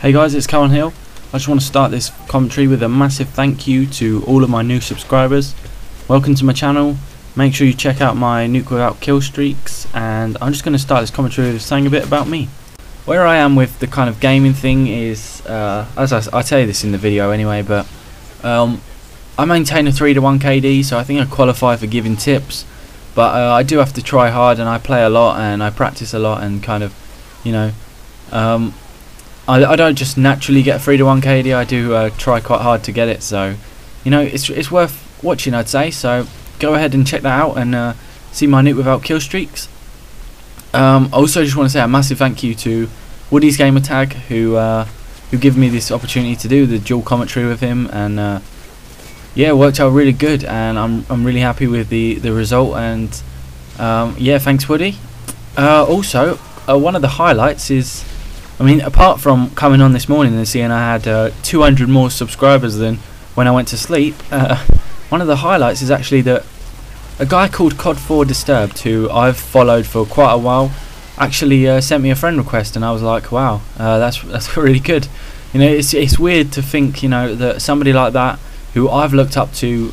Hey guys, it's cowonhill. I just want to start this commentary with a massive thank you to all of my new subscribers. Welcome to my channel. Make sure you check out my nuke without kill streaks, and I'm just going to start this commentary with saying a bit about me. Where I am with the kind of gaming thing is, as I tell you this in the video anyway, but I maintain a 3:1 KD, so I think I qualify for giving tips, but I do have to try hard, and I play a lot and I practice a lot, and kind of, you know, I don't just naturally get a 3:1 KD. I do try quite hard to get it, so you know, it's worth watching, I'd say. So go ahead and check that out and see my nuke without kill streaks. I also just want to say a massive thank you to Woody's Gamertag, who gave me this opportunity to do the dual commentary with him, and yeah, it worked out really good, and I'm really happy with the result, and yeah, thanks Woody. Also, one of the highlights is, I mean, apart from coming on this morning and seeing I had 200 more subscribers than when I went to sleep, one of the highlights is actually that a guy called COD4 Disturbed, who I've followed for quite a while, actually sent me a friend request, and I was like, wow, that's really good. You know, it's weird to think, you know, that somebody like that, who I've looked up to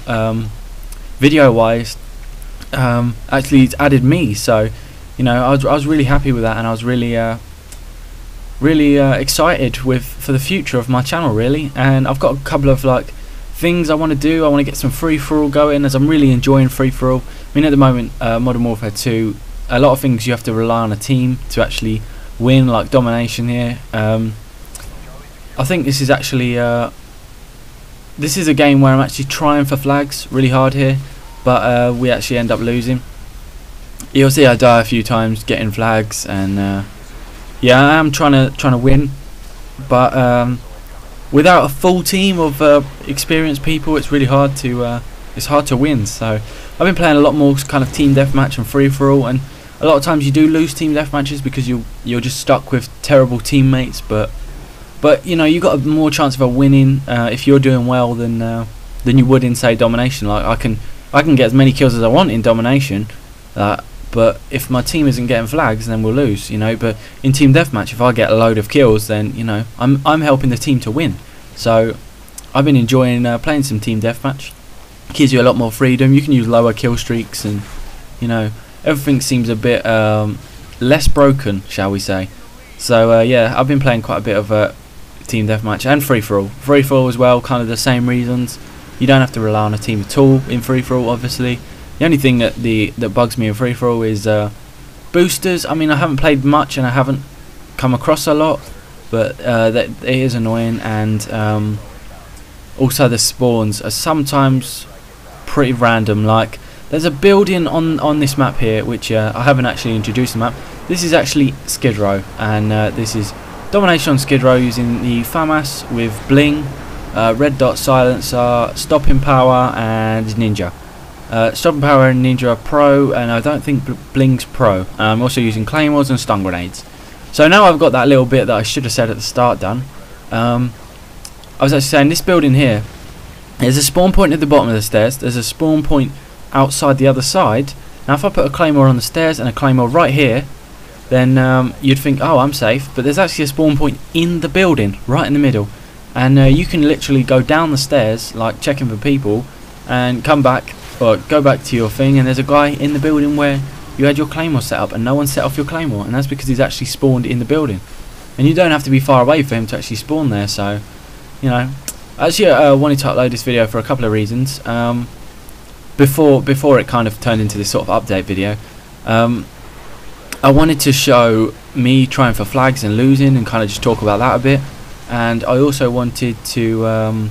video wise, actually added me. So you know, I was really happy with that, and I was really excited for the future of my channel, really. And I've got a couple of like things I want to do. I want to get some free-for-all going, as I'm really enjoying free-for-all. I mean, at the moment, Modern Warfare 2, a lot of things you have to rely on a team to actually win, like Domination here. I think this is actually this is a game where I'm actually trying for flags really hard here, but we actually end up losing. You'll see I die a few times getting flags, and yeah, I am trying to win, but without a full team of experienced people, it's really hard to win. So I've been playing a lot more kind of team deathmatch and free for all, and a lot of times you do lose team deathmatches because you're just stuck with terrible teammates. But you know, you got a more chance of a winning if you're doing well than you would in, say, Domination. Like I can get as many kills as I want in Domination. But if my team isn't getting flags, then we'll lose, you know. But in team deathmatch, if I get a load of kills, then you know I'm helping the team to win. So I've been enjoying playing some team deathmatch. It gives you a lot more freedom. You can use lower kill streaks, and you know, everything seems a bit less broken, shall we say. So yeah, I've been playing quite a bit of team deathmatch and free for all. Free for all as well, kind of the same reasons. You don't have to rely on a team at all in free for all, obviously. The only thing that bugs me in free for all is boosters. I mean, I haven't played much and I haven't come across a lot, but that it is annoying, and also the spawns are sometimes pretty random. Like there's a building on this map here, which I haven't actually introduced the map. This is actually Skidrow, and this is Domination on Skidrow using the FAMAS with Bling, red dot silencer, stopping power, and ninja. Stopping power and ninja are pro, and I don't think Bling's pro. I'm also using claymores and stun grenades. So now I've got that little bit that I should have said at the start done. I was actually saying, this building here, there's a spawn point at the bottom of the stairs, there's a spawn point outside the other side. Now if I put a claymore on the stairs and a claymore right here, then you'd think, oh, I'm safe, but there's actually a spawn point in the building, right in the middle, and you can literally go down the stairs, like checking for people, and come back, or go back to your thing, and there's a guy in the building where you had your claymore set up and no one set off your claymore, and that's because he's actually spawned in the building, and you don't have to be far away for him to actually spawn there. So you know, actually I wanted to upload this video for a couple of reasons. Before it kind of turned into this sort of update video, I wanted to show me trying for flags and losing, and kind of just talk about that a bit, and I also wanted to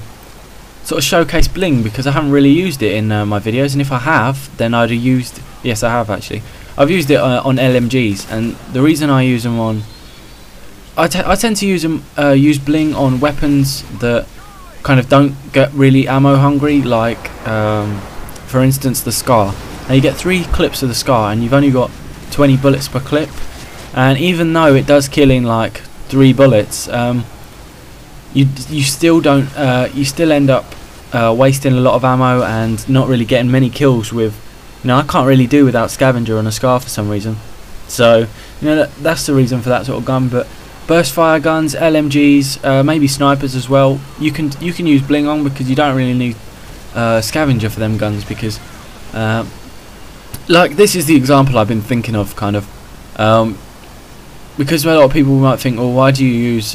sort of showcase Bling, because I haven't really used it in my videos, and if I have, then I'd have used, yes I have actually, I've used it on LMGs, and the reason I use them on, I tend to use Bling on weapons that kind of don't get really ammo hungry, like for instance the Scar. Now you get 3 clips of the Scar, and you've only got 20 bullets per clip, and even though it does kill in like 3 bullets, you still end up wasting a lot of ammo and not really getting many kills with, you know, I can't really do without Scavenger on a Scar for some reason. So you know, that's the reason for that sort of gun. But burst fire guns, LMGs, maybe snipers as well. You can use bling on, because you don't really need scavenger for them guns, because like this is the example I've been thinking of, kind of, because a lot of people might think, well, why do you use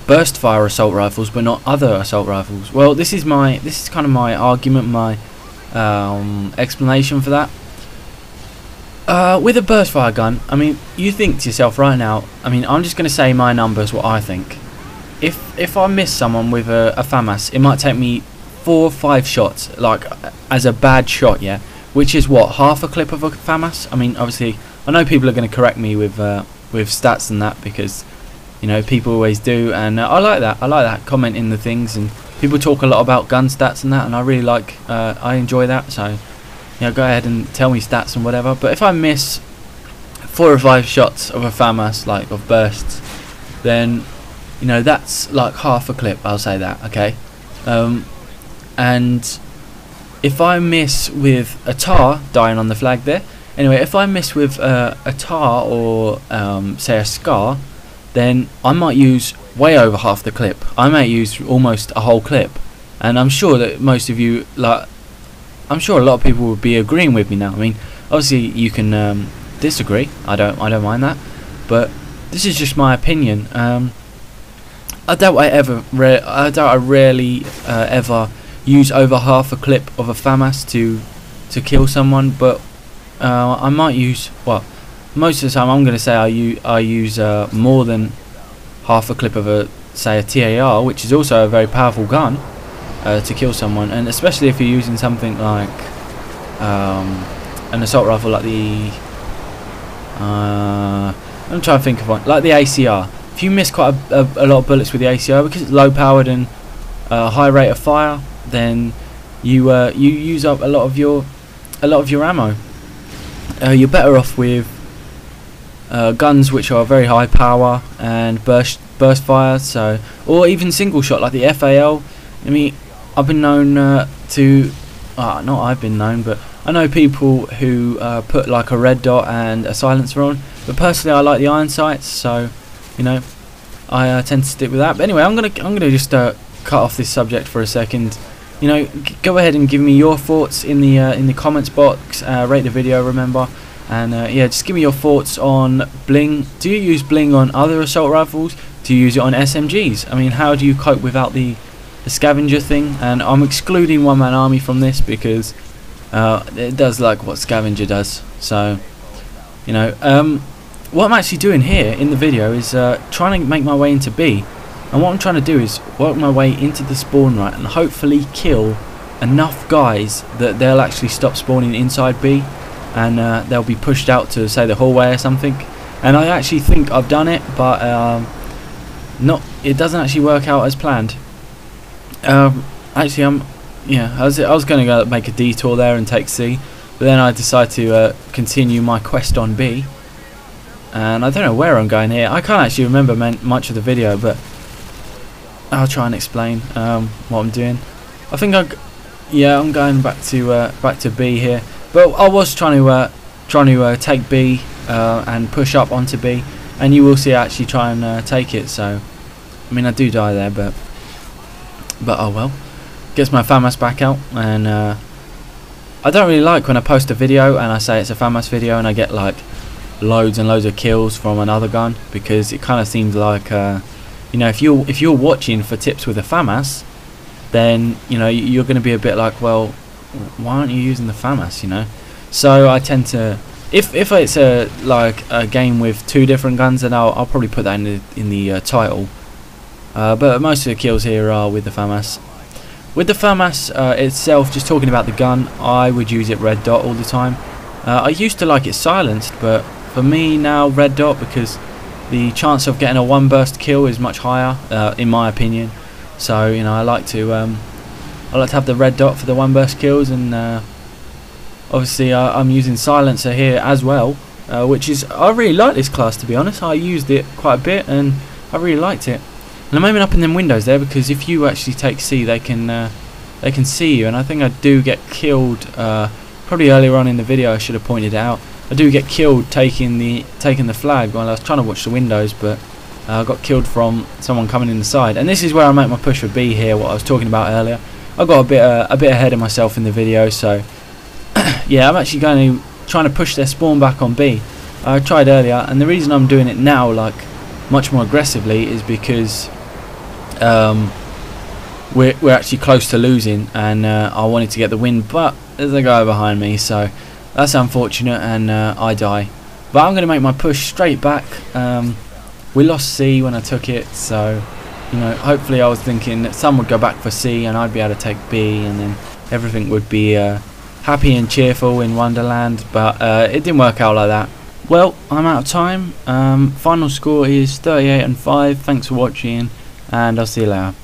burst fire assault rifles but not other assault rifles? Well, this is kind of my argument, my explanation for that. With a burst fire gun, I mean, you think to yourself right now, I mean, I'm just going to say my numbers, what I think. If I miss someone with a FAMAS, it might take me 4 or 5 shots, like as a bad shot, yeah, which is what, half a clip of a FAMAS. I mean, obviously, I know people are going to correct me with stats and that, because, you know, people always do, and I like that. I like that, comment in the things, and people talk a lot about gun stats and that, and I really like, I enjoy that. So, you know, go ahead and tell me stats and whatever. But if I miss 4 or 5 shots of a FAMAS, like of bursts, then, you know, that's like half a clip. I'll say that, okay. And if I miss with a tar, dying on the flag there. Anyway, if I miss with a tar or say a scar, then I might use way over half the clip. I might use almost a whole clip, and I'm sure that most of you, like, I'm sure a lot of people would be agreeing with me now. I mean, obviously you can disagree. I don't mind that, but this is just my opinion. I doubt I rarely ever use over half a clip of a FAMAS to kill someone, but I might use, well, most of the time I'm going to say I use more than half a clip of say a TAR, which is also a very powerful gun to kill someone, and especially if you're using something like an assault rifle like the I'm trying to think of one, like the ACR. If you miss quite a lot of bullets with the ACR, because it's low powered and high rate of fire, then you use up a lot of your ammo. You're better off with guns which are very high power and burst fire, so, or even single shot like the FAL. I mean, I've been known not I've been known, but I know people who put like a red dot and a silencer on. But personally, I like the iron sights, so, you know, I tend to stick with that. But anyway, I'm gonna just cut off this subject for a second. You know, go ahead and give me your thoughts in the comments box. Rate the video, remember, and yeah, just give me your thoughts on bling. Do you use bling on other assault rifles? Do you use it on SMGs? I mean, how do you cope without the scavenger thing? And I'm excluding one man army from this because it does like what scavenger does. So, you know, what I'm actually doing here in the video is trying to make my way into B. And what I'm trying to do is work my way into the spawn right and hopefully kill enough guys that they'll actually stop spawning inside B, and they'll be pushed out to, say, the hallway or something. And I actually think I've done it, but it doesn't actually work out as planned. Actually, I was going to go make a detour there and take C, but then I decided to continue my quest on B. And I don't know where I'm going here. I can't actually remember much of the video, but I'll try and explain what I'm doing. I think I'm going back to B here, but I was trying to take B and push up onto B, and you will see I actually try and take it. So, I mean, I do die there, but oh well. Gets my FAMAS back out, and I don't really like when I post a video and I say it's a FAMAS video and I get like loads and loads of kills from another gun, because it kind of seems like you know, if you're watching for tips with a FAMAS, then, you know, you're going to be a bit like, well, why aren't you using the FAMAS, you know? So I tend to, if it's like a game with 2 different guns, then I'll probably put that in the title. But most of the kills here are with the FAMAS. With the FAMAS itself, just talking about the gun, I would use it red dot all the time. I used to like it silenced, but for me now, red dot, because the chance of getting a 1 burst kill is much higher, in my opinion. So, you know, I like to have the red dot for the 1 burst kills, and obviously I'm using silencer here as well, which is, I really like this class, to be honest. I used it quite a bit and I really liked it. And I'm aiming up in them windows there because if you actually take C, they can see you, and I think I do get killed. Probably earlier on in the video I should have pointed it out. I do get killed taking the flag while I was trying to watch the windows, but I got killed from someone coming in the side. And this is where I make my push for B here, what I was talking about earlier. I got a bit ahead of myself in the video, so yeah, I'm actually trying to push their spawn back on B. I tried earlier, and the reason I'm doing it now, like much more aggressively, is because we're actually close to losing, and I wanted to get the win, but there's a guy behind me, so that's unfortunate, and I die. But I'm going to make my push straight back. We lost C when I took it, so you know, hopefully I was thinking that some would go back for C and I'd be able to take B, and then everything would be happy and cheerful in Wonderland, but it didn't work out like that. Well, I'm out of time. Final score is 38-5. Thanks for watching, and I'll see you later.